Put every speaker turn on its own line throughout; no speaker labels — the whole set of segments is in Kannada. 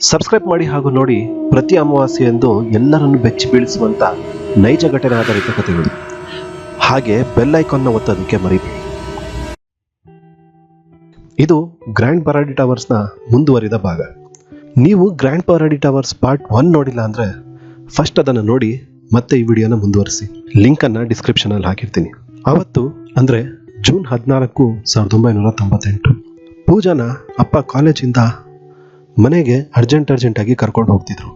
ಸಬ್ಸ್ಕ್ರೈಬ್ ಮಾಡಿ ಹಾಗೂ ನೋಡಿ ಪ್ರತಿ ಅಮಾವಾಸ್ಯೆಯಂದು ಎಲ್ಲರನ್ನು ಬೆಚ್ಚಿ ಬೀಳಿಸುವಂತ ನೈಜ ಘಟನೆ ಆಧಾರಿತ ಕಥೆಗಳು. ಹಾಗೆ ಬೆಲ್ ಐಕಾನ್ನ ಒತ್ತೋದಕ್ಕೆ ಮರಿಬೇಡಿ. ಇದು ಗ್ರ್ಯಾಂಡ್ ಪರಾಡಿ ಟವರ್ಸ್ನ ಮುಂದುವರಿದ ಭಾಗ. ನೀವು ಗ್ರ್ಯಾಂಡ್ ಪರಾಡಿ ಟವರ್ಸ್ ಪಾರ್ಟ್ 1 ನೋಡಿಲ್ಲ ಅಂದ್ರೆ ಫಸ್ಟ್ ಅದನ್ನು ನೋಡಿ ಮತ್ತೆ ಈ ವಿಡಿಯೋನ ಮುಂದುವರಿಸಿ. ಲಿಂಕನ್ನು ಡಿಸ್ಕ್ರಿಪ್ಷನಲ್ಲಿ ಹಾಕಿರ್ತೀನಿ. ಅವತ್ತು ಅಂದರೆ ಜೂನ್ 14, 1998 ಪೂಜಾನ ಅಪ್ಪ ಕಾಲೇಜಿಂದ ಮನೆಗೆ ಅರ್ಜೆಂಟಾಗಿ ಕರ್ಕೊಂಡು ಹೋಗ್ತಿದ್ರು.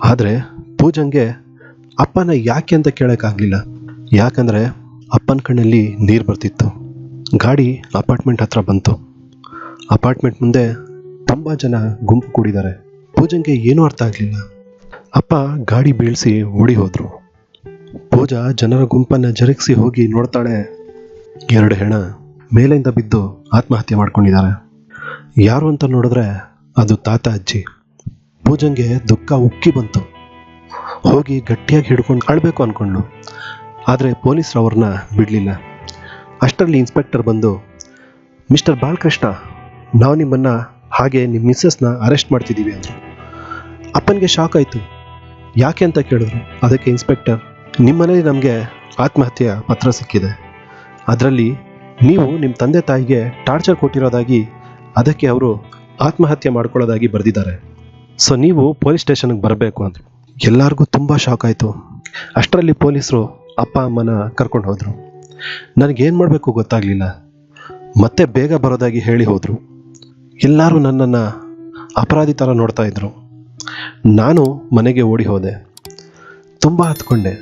ಆದರೆ ಪೂಜಂಗೆ ಅಪ್ಪನ ಯಾಕೆ ಅಂತ ಕೇಳೋಕ್ಕಾಗಲಿಲ್ಲ. ಯಾಕಂದರೆ ಅಪ್ಪನ ಕಣ್ಣಲ್ಲಿ ನೀರು ಬರ್ತಿತ್ತು. ಗಾಡಿ ಅಪಾರ್ಟ್ಮೆಂಟ್ ಹತ್ರ ಬಂತು. ಅಪಾರ್ಟ್ಮೆಂಟ್ ಮುಂದೆ ತುಂಬ ಜನ ಗುಂಪು ಕೂಡಿದ್ದಾರೆ. ಪೂಜಂಗೆ ಏನೂ ಅರ್ಥ ಆಗಲಿಲ್ಲ. ಅಪ್ಪ ಗಾಡಿ ಬೀಳಿಸಿ ಓಡಿ ಹೋದರು. ಪೂಜಾ ಜನರ ಗುಂಪನ್ನು ಜರುಗಿಸಿ ಹೋಗಿ ನೋಡ್ತಾಳೆ. 2 ಹೆಣ ಮೇಲಿಂದ ಬಿದ್ದು ಆತ್ಮಹತ್ಯೆ ಮಾಡ್ಕೊಂಡಿದ್ದಾರೆ. ಯಾರು ಅಂತ ನೋಡಿದ್ರೆ ಅದು ತಾತ ಅಜ್ಜಿ. ಪೂಜಂಗೆ ದುಃಖ ಉಕ್ಕಿ ಬಂತು. ಹೋಗಿ ಗಟ್ಟಿಯಾಗಿ ಹಿಡ್ಕೊಂಡು ಅಳಬೇಕು ಅಂದ್ಕೊಂಡ್ಳು. ಆದರೆ ಪೊಲೀಸರು ಅವ್ರನ್ನ ಬಿಡಲಿಲ್ಲ. ಅಷ್ಟರಲ್ಲಿ ಇನ್ಸ್ಪೆಕ್ಟರ್ ಬಂದು, ಮಿಸ್ಟರ್ ಬಾಲಕೃಷ್ಣ, ನಾವು ನಿಮ್ಮನ್ನು ಹಾಗೆ ನಿಮ್ಮ ಮಿಸ್ಸಸ್ನ ಅರೆಸ್ಟ್ ಮಾಡ್ತಿದ್ದೀವಿ ಅಂದರು. ಅಪ್ಪನಿಗೆ ಶಾಕ್ ಆಯಿತು. ಯಾಕೆ ಅಂತ ಕೇಳಿದ್ರು. ಅದಕ್ಕೆ ಇನ್ಸ್ಪೆಕ್ಟರ್, ನಿಮ್ಮ ಮನೇಲಿ ನಮಗೆ ಆತ್ಮಹತ್ಯೆಯ ಪತ್ರ ಸಿಕ್ಕಿದೆ. ಅದರಲ್ಲಿ ನೀವು ನಿಮ್ಮ ತಂದೆ ತಾಯಿಗೆ ಟಾರ್ಚರ್ ಕೊಟ್ಟಿರೋದಾಗಿ, ಅದಕ್ಕೆ ಅವರು ಆತ್ಮಹತ್ಯೆ ಮಾಡ್ಕೊಳ್ಳೋದಾಗಿ ಬರೆದಿದ್ದಾರೆ. ಸೊ ನೀವು ಪೊಲೀಸ್ ಸ್ಟೇಷನ್ಗೆ ಬರಬೇಕು ಅಂದರು. ಎಲ್ಲರಿಗೂ ತುಂಬ ಶಾಕ್ ಆಯಿತು. ಅಷ್ಟರಲ್ಲಿ ಪೊಲೀಸರು ಅಪ್ಪ ಅಮ್ಮನ ಕರ್ಕೊಂಡು ಹೋದರು. ನನಗೇನು ಮಾಡಬೇಕು ಗೊತ್ತಾಗಲಿಲ್ಲ. ಮತ್ತೆ ಬೇಗ ಬರೋದಾಗಿ ಹೇಳಿ ಹೋದರು. ಎಲ್ಲರೂ ನನ್ನನ್ನು ಅಪರಾಧಿ ಥರ ನೋಡ್ತಾ ಇದ್ರು. ನಾನು ಮನೆಗೆ ಓಡಿ ಹೋದೆ. ತುಂಬ ಹತ್ಕೊಂಡೆ.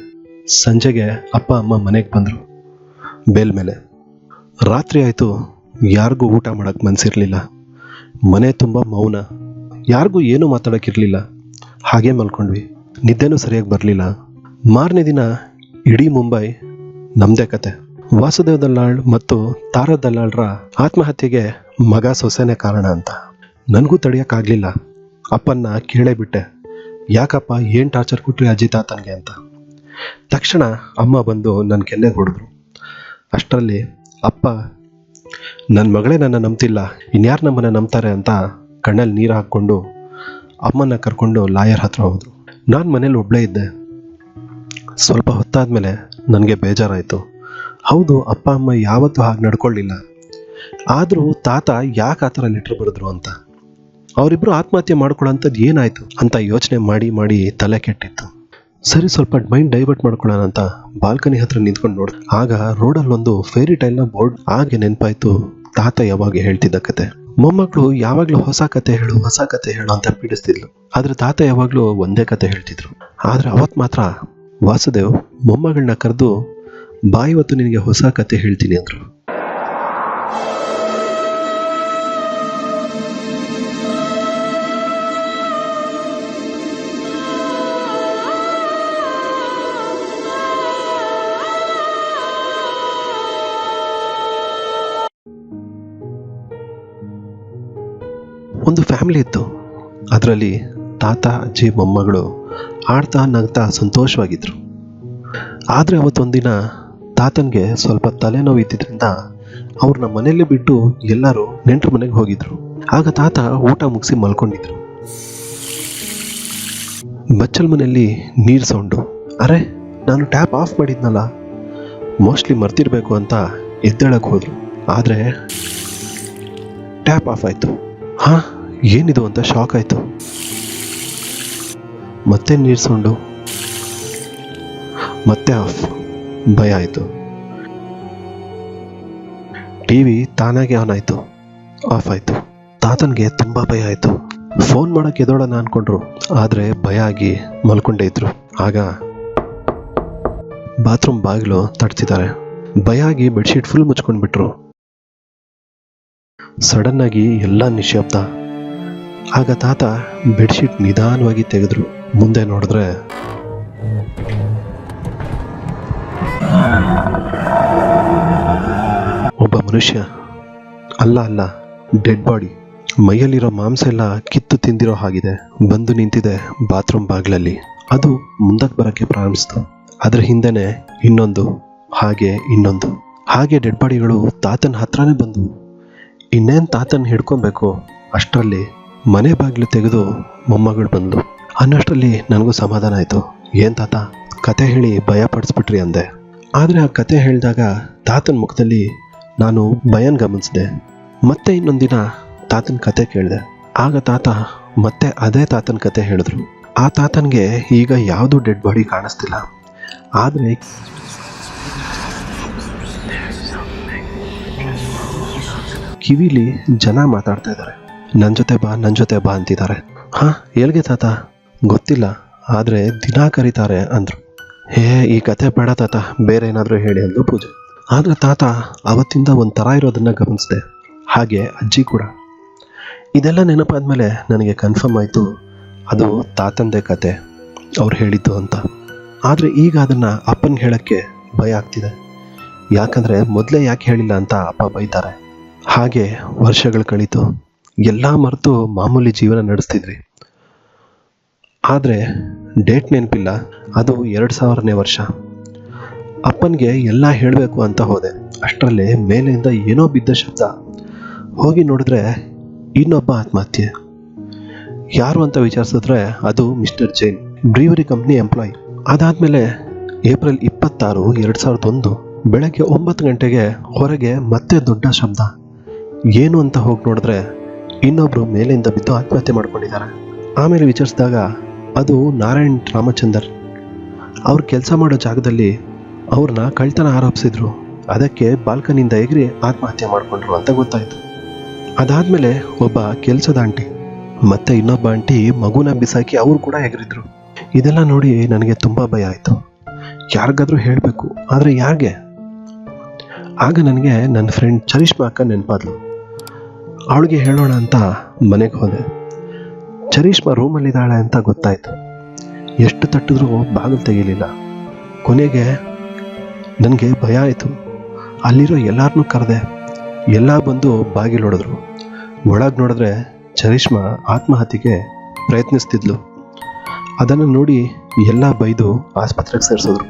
ಸಂಜೆಗೆ ಅಪ್ಪ ಅಮ್ಮ ಮನೆಗೆ ಬಂದರು ಬೇಲ್ ಮೇಲೆ. ರಾತ್ರಿ ಆಯಿತು. ಯಾರಿಗೂ ಊಟ ಮಾಡೋಕ್ಕೆ ಮನಸ್ಸಿರಲಿಲ್ಲ. ಮನೆ ತುಂಬ ಮೌನ. ಯಾರಿಗೂ ಏನೂ ಮಾತಾಡೋಕ್ಕಿರಲಿಲ್ಲ. ಹಾಗೆ ಮಲ್ಕೊಂಡ್ವಿ. ನಿದ್ದೆನೂ ಸರಿಯಾಗಿ ಬರಲಿಲ್ಲ. ಮಾರನೇ ದಿನ ಇಡೀ ಮುಂಬೈ ನಮ್ಮದೇ ಕತೆ. ವಾಸುದೇವ್ ದಲ್ಲಾಳ್ ಮತ್ತು ತಾರಾ ದಲ್ಲಾಳ್ರ ಆತ್ಮಹತ್ಯೆಗೆ ಮಗ ಸೊಸೆನೇ ಕಾರಣ ಅಂತ. ನನಗೂ ತಡೆಯೋಕ್ಕಾಗಲಿಲ್ಲ. ಅಪ್ಪನ್ನ ಕೇಳೇ ಬಿಟ್ಟೆ, ಯಾಕಪ್ಪ ಏನು ಟಾರ್ಚರ್ ಕೊಟ್ರಿ ಅಜ್ಜಿ ತಾತನಿಗೆ ಅಂತ. ತಕ್ಷಣ ಅಮ್ಮ ಬಂದು ನನ್ನ ಕೆನ್ನೆಗೆ ಹೊಡೆದ್ರು. ಅಷ್ಟರಲ್ಲಿ ಅಪ್ಪ, ನನ್ನ ಮಗಳೇ ನನ್ನ ನಂಬ್ತಿಲ್ಲ, ಇನ್ಯಾರು ನಮ್ಮನ್ನು ನಂಬ್ತಾರೆ ಅಂತ ಕಣ್ಣಲ್ಲಿ ನೀರು ಹಾಕ್ಕೊಂಡು ಅಮ್ಮನ ಕರ್ಕೊಂಡು ಲಾಯರ್ ಹತ್ರ ಹೋದರು. ನಾನು ಮನೇಲಿ ಒಬ್ಬಳೇ ಇದ್ದೆ. ಸ್ವಲ್ಪ ಹೊತ್ತಾದಮೇಲೆ ನನಗೆ ಬೇಜಾರಾಯಿತು. ಹೌದು, ಅಪ್ಪ ಅಮ್ಮ ಯಾವತ್ತೂ ಹಾಗೆ ನಡ್ಕೊಳ್ಳಿಲ್ಲ. ಆದರೂ ತಾತ ಯಾಕೆ ಆ ಥರ ಲೆಟ್ರ್ ಬರೆದ್ರು ಅಂತ. ಅವರಿಬ್ಬರು ಆತ್ಮಹತ್ಯೆ ಮಾಡ್ಕೊಳ್ಳೋಂಥದ್ದು ಏನಾಯಿತು ಅಂತ ಯೋಚನೆ ಮಾಡಿ ತಲೆ ಕೆಟ್ಟಿತ್ತು. ಸರಿ, ಸ್ವಲ್ಪ ಮೈಂಡ್ ಡೈವರ್ಟ್ ಮಾಡ್ಕೊಳ್ಳೋಣ ಅಂತ ಬಾಲ್ಕನಿ ಹತ್ರ ನಿಂತ್ಕೊಂಡು ನೋಡಿದೆ. ಆಗ ರೋಡಲ್ಲಿ ಒಂದು ಫೇರಿ ಟೈಲ್ನ ಬೋರ್ಡ್. ಹಾಗೆ ನೆನಪಾಯ್ತು ತಾತ ಯಾವಾಗ ಹೇಳ್ತಿದ್ದ ಕತೆ. ಮೊಮ್ಮಕ್ಕಳು ಯಾವಾಗಲೂ ಹೊಸ ಕತೆ ಹೇಳು ಅಂತ ಪೀಡಿಸ್ತಿದ್ಲು. ಆದರೆ ತಾತ ಯಾವಾಗಲೂ ಒಂದೇ ಕತೆ ಹೇಳ್ತಿದ್ರು. ಆದರೆ ಅವತ್ತು ಮಾತ್ರ ವಾಸುದೇವ್ ಮೊಮ್ಮಗಳನ್ನ ಕರೆದು, ಬಾ ಇವತ್ತು ನಿನಗೆ ಹೊಸ ಕತೆ ಹೇಳ್ತೀನಿ ಅಂದರು. ಒಂದು ಫ್ಯಾಮಿಲಿ ಇತ್ತು. ಅದರಲ್ಲಿ ತಾತ ಅಜ್ಜಿ ಮೊಮ್ಮಗಳು ಆಡ್ತಾ ನಗ್ತಾ ಸಂತೋಷವಾಗಿದ್ರು. ಆದರೆ ಅವತ್ತೊಂದಿನ ತಾತನಿಗೆ ಸ್ವಲ್ಪ ತಲೆನೋವು ಇದ್ದಿದ್ದರಿಂದ ಅವ್ರನ್ನ ಮನೆಯಲ್ಲೇ ಬಿಟ್ಟು ಎಲ್ಲರೂ ನೆಂಟರ ಮನೆಗೆ ಹೋಗಿದ್ರು. ಆಗ ತಾತ ಊಟ ಮುಗಿಸಿ ಮಲ್ಕೊಂಡಿದ್ರು. ಬಚ್ಚಲ್ ಮನೆಯಲ್ಲಿ ನೀರು ಸೌಂಡು. ಅರೆ, ನಾನು ಟ್ಯಾಪ್ ಆಫ್ ಮಾಡಿದ್ನಲ್ಲ, ಮೋಸ್ಟ್ಲಿ ಮರ್ತಿರ್ಬೇಕು ಅಂತ ಎದ್ದೇಳಕ್ಕೆ ಹೋದ್ರು. ಆದರೆ ಟ್ಯಾಪ್ ಆಫ್ ಆಯಿತು. ಏನಿದು ಅಂತ ಶಾಕ್ ಆಯಿತು. ಮತ್ತೆ ನೀರು ಸೌಂಡು, ಮತ್ತೆ ಆಫ್. ಭಯ ಆಯಿತು. ಟಿವಿ ತಾನಾಗೆ ಆನ್ ಆಯಿತು, ಆಫ್ ಆಯಿತು. ತಾತನಿಗೆ ತುಂಬ ಭಯ ಆಯಿತು. ಫೋನ್ ಮಾಡೋಕ್ಕೆ ಎದೋಳೋಣ ಅಂದ್ಕೊಂಡ್ರು. ಆದರೆ ಭಯ ಆಗಿ ಮಲ್ಕೊಂಡೇ ಇದ್ರು. ಆಗ ಬಾತ್ರೂಮ್ ಬಾಗಿಲು ತಡ್ತಿದ್ದಾರೆ. ಭಯ ಆಗಿ ಬೆಡ್ಶೀಟ್ ಫುಲ್ ಮುಚ್ಕೊಂಡ್ಬಿಟ್ರು. ಸಡನ್ ಆಗಿ ಎಲ್ಲ ನಿಶ್ಶಬ್ದ. ಆಗ ತಾತ ಬೆಡ್ಶೀಟ್ ನಿಧಾನವಾಗಿ ತೆಗೆದ್ರು. ಮುಂದೆ ನೋಡಿದ್ರೆ ಒಬ್ಬ ಮನುಷ್ಯ. ಅಲ್ಲ, ಡೆಡ್ ಬಾಡಿ. ಮೈಯಲ್ಲಿರೋ ಮಾಂಸ ಎಲ್ಲ ಕಿತ್ತು ತಿಂದಿರೋ ಹಾಗಿದೆ. ಬಂದು ನಿಂತಿದೆ ಬಾತ್ರೂಮ್ ಬಾಗಿಲಲ್ಲಿ. ಅದು ಮುಂದಕ್ಕೆ ಬರೋಕ್ಕೆ ಪ್ರಾರಂಭಿಸ್ತು. ಅದ್ರ ಹಿಂದೆನೆ ಇನ್ನೊಂದು, ಹಾಗೆ ಇನ್ನೊಂದು. ಹಾಗೆ ಡೆಡ್ ಬಾಡಿಗಳು ತಾತನ ಹತ್ರನೇ ಬಂದವು. ಇನ್ನೇನು ತಾತನ ಹಿಡ್ಕೊಬೇಕು. ಅಷ್ಟರಲ್ಲಿ ಮನೆ ಬಾಗಿಲು ತೆಗೆದು ಮೊಮ್ಮಗಳು ಬಂದ್ಲು. ಅನ್ನಷ್ಟರಲ್ಲಿ ನನಗೂ ಸಮಾಧಾನ ಆಯಿತು. ಏನು ತಾತ ಕತೆ ಹೇಳಿ ಭಯ ಪಡಿಸ್ಬಿಟ್ರಿ ಅಂದೆ. ಆದರೆ ಆ ಕತೆ ಹೇಳಿದಾಗ ತಾತನ ಮುಖದಲ್ಲಿ ನಾನು ಭಯನ ಗಮನಿಸಿದೆ. ಮತ್ತೆ ಇನ್ನೊಂದಿನ ತಾತನ ಕತೆ ಕೇಳಿದೆ. ಆಗ ತಾತ ಮತ್ತೆ ಅದೇ ತಾತನ ಕತೆ ಹೇಳಿದ್ರು. ಆ ತಾತನಿಗೆ ಈಗ ಯಾವುದು ಡೆಡ್ ಬಾಡಿ ಕಾಣಿಸ್ತಿಲ್ಲ, ಆದರೆ ಕಿವಿಲಿ ಜನ ಮಾತಾಡ್ತಾ ಇದ್ದಾರೆ, ನನ್ನ ಜೊತೆ ಬಾ ಅಂತಿದ್ದಾರೆ. ಎಲ್ಗೆ ತಾತ ಗೊತ್ತಿಲ್ಲ, ಆದರೆ ದಿನ ಕರೀತಾರೆ ಅಂದರು. ಈ ಕತೆ ಬೇಡ ತಾತ, ಬೇರೆ ಏನಾದರೂ ಹೇಳಿ ಅಂದು ಪೂಜೆ. ಆದರೆ ತಾತ ಅವತ್ತಿಂದ ಒಂಥರ ಇರೋದನ್ನ ಗಮನಿಸಿದೆ, ಹಾಗೆ ಅಜ್ಜಿ ಕೂಡ. ಇದೆಲ್ಲ ನೆನಪಾದ್ಮೇಲೆ ನನಗೆ ಕನ್ಫರ್ಮ್ ಆಯಿತು ಅದು ತಾತಂದೇ ಕತೆ ಅವ್ರು ಹೇಳಿದ್ದು ಅಂತ. ಆದರೆ ಈಗ ಅದನ್ನು ಅಪ್ಪನಿಗೆ ಹೇಳೋಕ್ಕೆ ಭಯ ಆಗ್ತಿದೆ. ಯಾಕಂದರೆ ಮೊದಲೇ ಯಾಕೆ ಹೇಳಿಲ್ಲ ಅಂತ ಅಪ್ಪ ಬೈತಾರೆ. ಹಾಗೆ ವರ್ಷಗಳು ಕಳೀತು, ಎಲ್ಲ ಮರೆತು ಮಾಮೂಲಿ ಜೀವನ ನಡೆಸ್ತಿದ್ವಿ. ಆದರೆ ಡೇಟ್ ನೆನಪಿಲ್ಲ, ಅದು 2000ನೇ ವರ್ಷ. ಅಪ್ಪನಿಗೆ ಎಲ್ಲ ಹೇಳಬೇಕು ಅಂತ ಹೋದೆ. ಅಷ್ಟರಲ್ಲೇ ಮೇಲೆಯಿಂದ ಏನೋ ಬಿದ್ದ ಶಬ್ದ. ಹೋಗಿ ನೋಡಿದ್ರೆ ಇನ್ನೊಬ್ಬ ಆತ್ಮಹತ್ಯೆ. ಯಾರು ಅಂತ ವಿಚಾರಿಸಿದ್ರೆ ಅದು ಮಿಸ್ಟರ್ ಜೈನ್, ಬ್ರೀವರಿ ಕಂಪ್ನಿ ಎಂಪ್ಲಾಯಿ. ಅದಾದಮೇಲೆ ಏಪ್ರಿಲ್ 26, 2001 ಬೆಳಗ್ಗೆ 9 ಗಂಟೆಗೆ ಹೊರಗೆ ಮತ್ತೆ ದೊಡ್ಡ ಶಬ್ದ. ಏನು ಅಂತ ಹೋಗಿ ನೋಡಿದ್ರೆ ಇನ್ನೊಬ್ರು ಮೇಲೆಯಿಂದ ಬಿದ್ದು ಆತ್ಮಹತ್ಯೆ ಮಾಡ್ಕೊಂಡಿದ್ದಾರೆ. ಆಮೇಲೆ ವಿಚಾರಿಸಿದಾಗ ಅದು ನಾರಾಯಣ್ ರಾಮಚಂದರ್. ಅವ್ರು ಕೆಲಸ ಮಾಡೋ ಜಾಗದಲ್ಲಿ ಅವ್ರನ್ನ ಕಳ್ತನ ಆರೋಪಿಸಿದ್ರು. ಅದಕ್ಕೆ ಬಾಲ್ಕನಿಯಿಂದ ಎಗರಿ ಆತ್ಮಹತ್ಯೆ ಮಾಡಿಕೊಂಡ್ರು ಅಂತ ಗೊತ್ತಾಯಿತು. ಅದಾದಮೇಲೆ ಒಬ್ಬ ಕೆಲಸದ ಆಂಟಿ ಮತ್ತೆ ಇನ್ನೊಬ್ಬ ಆಂಟಿ ಮಗುನ ಬಿಸಾಕಿ ಅವರು ಕೂಡ ಎಗರಿದ್ರು. ಇದೆಲ್ಲ ನೋಡಿ ನನಗೆ ತುಂಬ ಭಯ ಆಯಿತು. ಯಾರಿಗಾದ್ರೂ ಹೇಳಬೇಕು, ಆದರೆ ಯಾರಿಗೆ? ಆಗ ನನಗೆ ನನ್ನ ಫ್ರೆಂಡ್ ಚರಿಷ್ಮಾ ಅಕ್ಕ ನೆನಪಾದ್ಲು. ಅವಳಿಗೆ ಹೇಳೋಣ ಅಂತ ಮನೆಗೆ ಹೋದೆ. ಚರಿಷ್ಮಾ ರೂಮಲ್ಲಿದ್ದಾಳೆ ಅಂತ ಗೊತ್ತಾಯಿತು. ಎಷ್ಟು ತಟ್ಟಿದ್ರೂ ಬಾಗಿಲು ತೆಗೀಲಿಲ್ಲ. ಕೊನೆಗೆ ನನಗೆ ಭಯ ಆಯಿತು. ಅಲ್ಲಿರೋ ಎಲ್ಲರನ್ನೂ ಕರೆದೆ. ಎಲ್ಲ ಬಂದು ಬಾಗಿಲು ಹೊಡೆದ್ರು. ಒಳಗೆ ನೋಡಿದ್ರೆ ಚರಿಷ್ಮಾ ಆತ್ಮಹತ್ಯೆಗೆ ಪ್ರಯತ್ನಿಸ್ತಿದ್ಲು. ಅದನ್ನು ನೋಡಿ ಎಲ್ಲ ಬೈದು ಆಸ್ಪತ್ರೆಗೆ ಸೇರಿಸಿದ್ರು.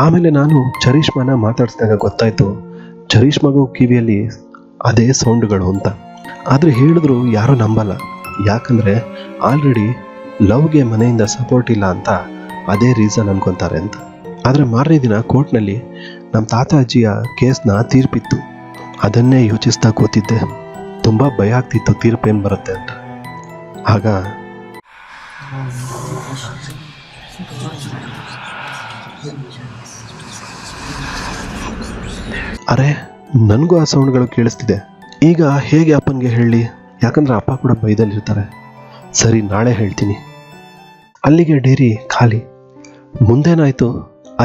ಆಮೇಲೆ ನಾನು ಚರಿಷ್ಮಾನ ಮಾತಾಡಿಸಿದಾಗ ಗೊತ್ತಾಯಿತು ಚರಿಷ್ಮಾಗೂ ಕಿವಿಯಲ್ಲಿ ಅದೇ ಸೌಂಡ್ಗಳು ಅಂತ. ಆದರೆ ಹೇಳಿದ್ರು ಯಾರೂ ನಂಬಲ್ಲ, ಯಾಕಂದರೆ ಆಲ್ರೆಡಿ ಲವ್ಗೆ ಮನೆಯಿಂದ ಸಪೋರ್ಟ್ ಇಲ್ಲ ಅಂತ ಅದೇ ರೀಸನ್ ಅನ್ಕೊತಾರೆ ಅಂತ. ಆದರೆ ಮಾರನೇ ದಿನ ಕೋರ್ಟ್ನಲ್ಲಿ ನಮ್ಮ ತಾತ ಅಜ್ಜಿಯ ಕೇಸ್ನ ತೀರ್ಪಿತ್ತು. ಅದನ್ನೇ ಯೋಚಿಸ್ತಾ ಕೂತಿದ್ದೆ. ತುಂಬ ಭಯ ಆಗ್ತಿತ್ತು ತೀರ್ಪೇನು ಬರುತ್ತೆ ಅಂತ. ಆಗ ಅರೆ ನನಗೂ ಆ ಸೌಂಡ್ಗಳು ಕೇಳಿಸ್ತಿದೆ. ಈಗ ಹೇಗೆ ಅಪ್ಪನಿಗೆ ಹೇಳಿ? ಯಾಕಂದ್ರೆ ಅಪ್ಪ ಕೂಡ ಬೈದಲ್ಲಿರ್ತಾರೆ. ಸರಿ, ನಾಳೆ ಹೇಳ್ತೀನಿ. ಅಲ್ಲಿಗೆ ಡೈರಿ ಖಾಲಿ. ಮುಂದೇನಾಯಿತು?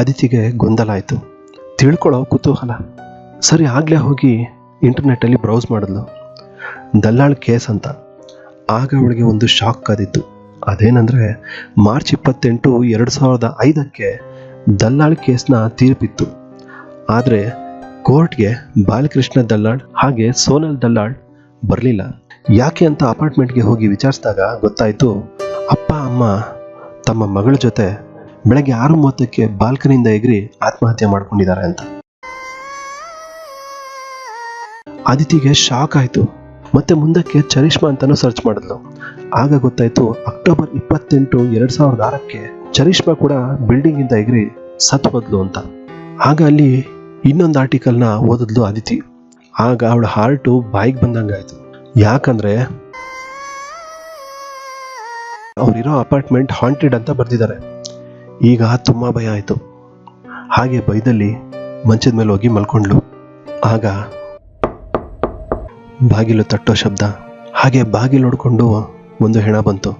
ಅದಿತಿಗೆ ಗೊಂದಲ ಆಯಿತು, ತಿಳ್ಕೊಳ್ಳೋ ಕುತೂಹಲ. ಸರಿ, ಆಗಲೇ ಹೋಗಿ ಇಂಟರ್ನೆಟ್ಟಲ್ಲಿ ಬ್ರೌಸ್ ಮಾಡಿದ್ಲು, ದಲ್ಲಾಳ್ ಕೇಸ್ ಅಂತ. ಆಗ ಅವಳಿಗೆ ಒಂದು ಶಾಕ್ ಕಾದಿತ್ತು. ಅದೇನೆಂದರೆ ಮಾರ್ಚ್ 28, 2005 ದಲ್ಲಾಳ್ ಕೇಸ್ನ ತೀರ್ಪಿತ್ತು. ಆದರೆ ಕೋರ್ಟ್ಗೆ ಬಾಲಕೃಷ್ಣ ದಲ್ಲಾಳ್ ಹಾಗೆ ಸೋನಲ್ ದಲ್ಲಾಳ್ ಬರಲಿಲ್ಲ. ಯಾಕೆ ಅಂತ ಅಪಾರ್ಟ್ಮೆಂಟ್ಗೆ ಹೋಗಿ ವಿಚಾರಿಸಿದಾಗ ಗೊತ್ತಾಯಿತು ಅಪ್ಪ ಅಮ್ಮ ತಮ್ಮ ಮಗಳ ಜೊತೆ ಬೆಳಗ್ಗೆ 6:30 ಬಾಲ್ಕನಿಯಿಂದ ಎಗರಿ ಆತ್ಮಹತ್ಯೆ ಮಾಡ್ಕೊಂಡಿದ್ದಾರೆ ಅಂತ. ಅದಿತಿಗೆ ಶಾಕ್ ಆಯಿತು. ಮತ್ತೆ ಮುಂದಕ್ಕೆ ಚರಿಷ್ಮಾ ಅಂತಾನೂ ಸರ್ಚ್ ಮಾಡಿದ್ಲು. ಆಗ ಗೊತ್ತಾಯಿತು ಅಕ್ಟೋಬರ್ 28, 2006 ಚರಿಷ್ಮಾ ಕೂಡ ಬಿಲ್ಡಿಂಗ್ ಇಂದ ಎಗರಿ ಸತ್ತು ಹೋದ್ಲು ಅಂತ. ಆಗ ಅಲ್ಲಿ ಇನ್ನೊಂದು ಆರ್ಟಿಕಲ್ನ ಓದಿದ್ಲು ಅದಿತಿ. ಆಗ ಅವಳ ಹಾರ್ಟು ಬಾಯಿಗೆ ಬಂದಂಗಾಯ್ತು. ಯಾಕಂದ್ರೆ ಅವರಿರೋ ಅಪಾರ್ಟ್ಮೆಂಟ್ ಹಾಂಟೆಡ್ ಅಂತ ಬರ್ದಿದ್ದಾರೆ. ಈಗ ತುಂಬಾ ಭಯ ಆಯಿತು. ಹಾಗೆ ಭಯದಲ್ಲಿ ಮಂಚದ ಮೇಲೆ ಹೋಗಿ ಮಲ್ಕೊಂಡ್ಲು. ಆಗ ಬಾಗಿಲು ತಟ್ಟೋ ಶಬ್ದ. ಹಾಗೆ ಬಾಗಿಲು ನೋಡಿಕೊಂಡು ಒಂದು ಹೆಣ ಬಂತು.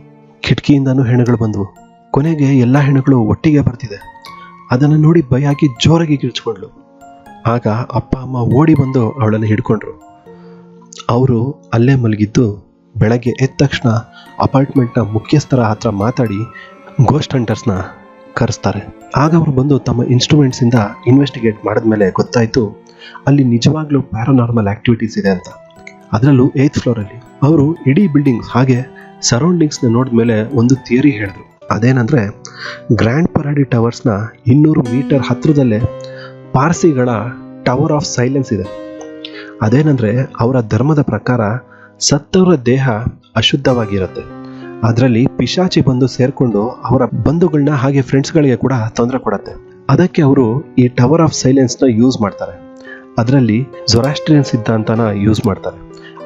ಕಿಟಕಿಯಿಂದನೂ ಹೆಣಗಳು ಬಂದವು. ಕೊನೆಗೆ ಎಲ್ಲ ಹೆಣಗಳು ಒಟ್ಟಿಗೆ ಬರ್ತಿದೆ. ಅದನ್ನು ನೋಡಿ ಭಯ ಆಗಿ ಜೋರಾಗಿ ಕಿರ್ಚ್ಕೊಂಡ್ಲು. ಆಗ ಅಪ್ಪ ಅಮ್ಮ ಓಡಿ ಬಂದು ಅವಳನ್ನು ಹಿಡ್ಕೊಂಡ್ರು. ಅವರು ಅಲ್ಲೇ ಮಲಗಿದ್ದು. ಬೆಳಗ್ಗೆ ಎದ್ದ ತಕ್ಷಣ ಅಪಾರ್ಟ್ಮೆಂಟ್ನ ಮುಖ್ಯಸ್ಥರ ಹತ್ರ ಮಾತಾಡಿ ಗೋಸ್ಟ್ ಹಂಟರ್ಸ್ನ ಕರೆಸ್ತಾರೆ. ಆಗ ಅವರು ಬಂದು ತಮ್ಮ ಇನ್ಸ್ಟ್ರೂಮೆಂಟ್ಸಿಂದ ಇನ್ವೆಸ್ಟಿಗೇಟ್ ಮಾಡಿದ್ಮೇಲೆ ಗೊತ್ತಾಯಿತು ಅಲ್ಲಿ ನಿಜವಾಗ್ಲೂ ಪ್ಯಾರಾನಾರ್ಮಲ್ ಆಕ್ಟಿವಿಟೀಸ್ ಇದೆ ಅಂತ. ಅದರಲ್ಲೂ 8th ಫ್ಲೋರಲ್ಲಿ. ಅವರು ಇಡೀ ಬಿಲ್ಡಿಂಗ್ಸ್ ಹಾಗೆ ಸರೌಂಡಿಂಗ್ಸ್ನ ನೋಡಿದ್ಮೇಲೆ ಒಂದು ಥಿಯರಿ ಹೇಳಿದ್ರು. ಅದೇನಂದರೆ ಗ್ರ್ಯಾಂಡ್ ಪರಾಡಿ ಟವರ್ಸ್ನ 200 ಮೀಟರ್ ಹತ್ತಿರದಲ್ಲೇ ಪಾರ್ಸಿಗಳ ಟವರ್ ಆಫ್ ಸೈಲೆನ್ಸ್ ಇದೆ. ಅದೇನಂದರೆ ಅವರ ಧರ್ಮದ ಪ್ರಕಾರ ಸತ್ತವರ ದೇಹ ಅಶುದ್ಧವಾಗಿರುತ್ತೆ. ಅದರಲ್ಲಿ ಪಿಶಾಚಿ ಬಂದು ಸೇರ್ಕೊಂಡು ಅವರ ಬಂಧುಗಳನ್ನ ಹಾಗೆ ಫ್ರೆಂಡ್ಸ್ಗಳಿಗೆ ಕೂಡ ತೊಂದರೆ ಕೊಡುತ್ತೆ. ಅದಕ್ಕೆ ಅವರು ಈ ಟವರ್ ಆಫ್ ಸೈಲೆನ್ಸ್ನ ಯೂಸ್ ಮಾಡ್ತಾರೆ. ಅದರಲ್ಲಿ ಜೊರಾಸ್ಟ್ರಿಯನ್ ಸಿದ್ಧಾಂತನ ಯೂಸ್ ಮಾಡ್ತಾರೆ.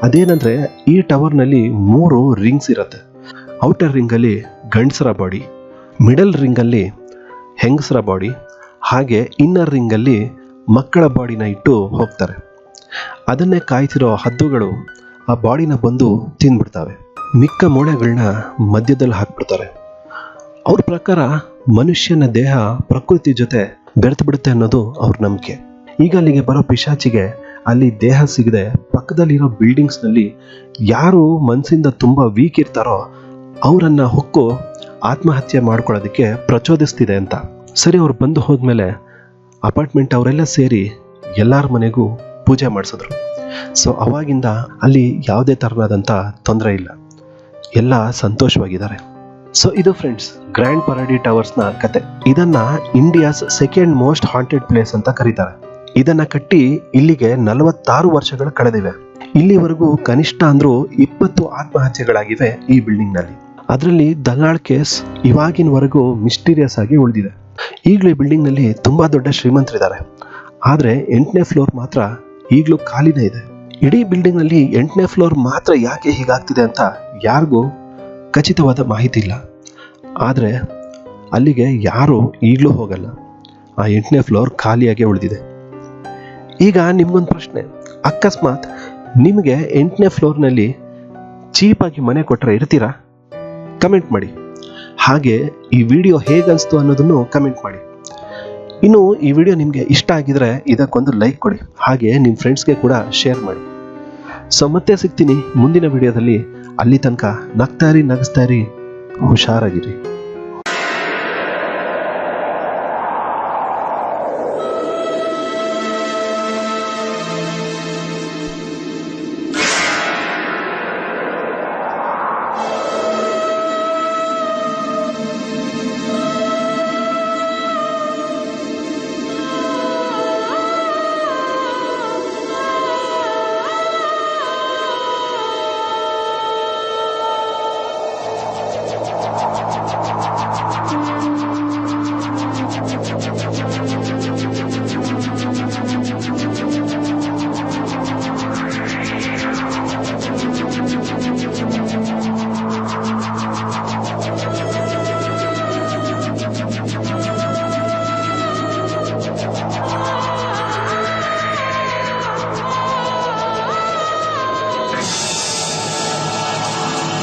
ಅದೇನಂದ್ರೆ ಈ ಟವರ್ನಲ್ಲಿ 3 ರಿಂಗ್ಸ್ ಇರುತ್ತೆ. ಔಟರ್ ರಿಂಗಲ್ಲಿ ಗಂಡಸರ ಬಾಡಿ, ಮಿಡಲ್ ರಿಂಗಲ್ಲಿ ಹೆಂಗಸರ ಬಾಡಿ, ಹಾಗೆ ಇನ್ನರ್ ರಿಂಗಲ್ಲಿ ಮಕ್ಕಳ ಬಾಡಿನ ಇಟ್ಟು ಹೋಗ್ತಾರೆ. ಅದನ್ನೇ ಕಾಯ್ತಿರೋ ಹದ್ದುಗಳು ಆ ಬಾಡಿನ ಬಂದು ತಿಂದ್ಬಿಡ್ತವೆ. ಮಿಕ್ಕ ಮೂಳೆಗಳನ್ನ ಮಧ್ಯದಲ್ಲಿ ಹಾಕ್ಬಿಡ್ತಾರೆ. ಅವ್ರ ಪ್ರಕಾರ ಮನುಷ್ಯನ ದೇಹ ಪ್ರಕೃತಿ ಜೊತೆ ಬೆರೆತು ಬಿಡುತ್ತೆ ಅನ್ನೋದು ಅವ್ರ ನಂಬಿಕೆ. ಈಗ ಅಲ್ಲಿಗೆ ಬರೋ ಪಿಶಾಚಿಗೆ ಅಲ್ಲಿ ದೇಹ ಸಿಗದೆ ಪಕ್ಕದಲ್ಲಿರೋ ಬಿಲ್ಡಿಂಗ್ಸ್ನಲ್ಲಿ ಯಾರು ಮನಸ್ಸಿಂದ ತುಂಬ ವೀಕ್ ಇರ್ತಾರೋ ಅವರನ್ನ ಹೊಕ್ಕು ಆತ್ಮಹತ್ಯೆ ಮಾಡ್ಕೊಳ್ಳೋದಕ್ಕೆ ಪ್ರಚೋದಿಸ್ತಿದೆ ಅಂತ. ಸರಿ, ಅವ್ರು ಬಂದು ಹೋದ್ಮೇಲೆ ಅಪಾರ್ಟ್ಮೆಂಟ್ ಅವರೆಲ್ಲ ಸೇರಿ ಎಲ್ಲರ ಮನೆಗೂ ಪೂಜೆ ಮಾಡಿಸಿದ್ರು. ಸೊ ಅವಾಗಿಂದ ಅಲ್ಲಿ ಯಾವುದೇ ಥರನಾದಂಥ ತೊಂದರೆ ಇಲ್ಲ, ಎಲ್ಲ ಸಂತೋಷವಾಗಿದ್ದಾರೆ. ಸೊ ಇದು ಫ್ರೆಂಡ್ಸ್ ಗ್ರ್ಯಾಂಡ್ ಪರಾಡಿ ಟವರ್ಸ್ನ ಕತೆ. ಇದನ್ನ India's second most haunted place ಅಂತ ಕರೀತಾರೆ. ಇದನ್ನ ಕಟ್ಟಿ ಇಲ್ಲಿಗೆ 46 ವರ್ಷಗಳು ಕಳೆದಿವೆ. ಇಲ್ಲಿವರೆಗೂ ಕನಿಷ್ಠ ಅಂದ್ರೂ 20 ಆತ್ಮಹತ್ಯೆಗಳಾಗಿವೆ ಈ ಬಿಲ್ಡಿಂಗ್ ನಲ್ಲಿ. ಅದರಲ್ಲಿ ದಲ್ಲಾಳ್ ಕೇಸ್ ಇವಾಗಿನವರೆಗೂ ಮಿಸ್ಟೀರಿಯಸ್ ಆಗಿ ಉಳಿದಿದೆ. ಈಗಲೂ ಈ ಬಿಲ್ಡಿಂಗ್ ನಲ್ಲಿ ತುಂಬಾ ದೊಡ್ಡ ಶ್ರೀಮಂತರಿದ್ದಾರೆ. ಆದ್ರೆ 8ನೇ ಫ್ಲೋರ್ ಮಾತ್ರ ಈಗಲೂ ಖಾಲಿನೇ ಇದೆ. ಇಡೀ ಬಿಲ್ಡಿಂಗ್ ನಲ್ಲಿ 8ನೇ ಫ್ಲೋರ್ ಮಾತ್ರ ಯಾಕೆ ಹೀಗಾಗ್ತಿದೆ ಅಂತ ಯಾರಿಗೂ ಖಚಿತವಾದ ಮಾಹಿತಿ ಇಲ್ಲ. ಆದ್ರೆ ಅಲ್ಲಿಗೆ ಯಾರು ಈಗಲೂ ಹೋಗಲ್ಲ. ಆ 8ನೇ ಫ್ಲೋರ್ ಖಾಲಿಯಾಗಿ ಉಳಿದಿದೆ. ಈಗ ನಿಮ್ಗೊಂದು ಪ್ರಶ್ನೆ, ಅಕಸ್ಮಾತ್ ನಿಮಗೆ 8ನೇ ಫ್ಲೋರ್ನಲ್ಲಿ ಚೀಪಾಗಿ ಮನೆ ಕೊಟ್ಟರೆ ಇರ್ತೀರಾ? ಕಮೆಂಟ್ ಮಾಡಿ. ಹಾಗೆ ಈ ವಿಡಿಯೋ ಹೇಗನ್ನಿಸ್ತು ಅನ್ನೋದನ್ನು ಕಮೆಂಟ್ ಮಾಡಿ. ಇನ್ನು ಈ ವಿಡಿಯೋ ನಿಮಗೆ ಇಷ್ಟ ಆಗಿದ್ರೆ ಇದಕ್ಕೊಂದು ಲೈಕ್ ಕೊಡಿ, ಹಾಗೆ ನಿಮ್ಮ ಫ್ರೆಂಡ್ಸ್ಗೆ ಕೂಡ ಶೇರ್ ಮಾಡಿ. ಸೊ ಮತ್ತೆ ಸಿಗ್ತೀನಿ ಮುಂದಿನ ವಿಡಿಯೋದಲ್ಲಿ. ಅಲ್ಲಿ ತನಕ ನಗ್ತಾ ಇರಿ, ನಗಿಸ್ತಾ ಇರಿ, ಹುಷಾರಾಗಿರಿ.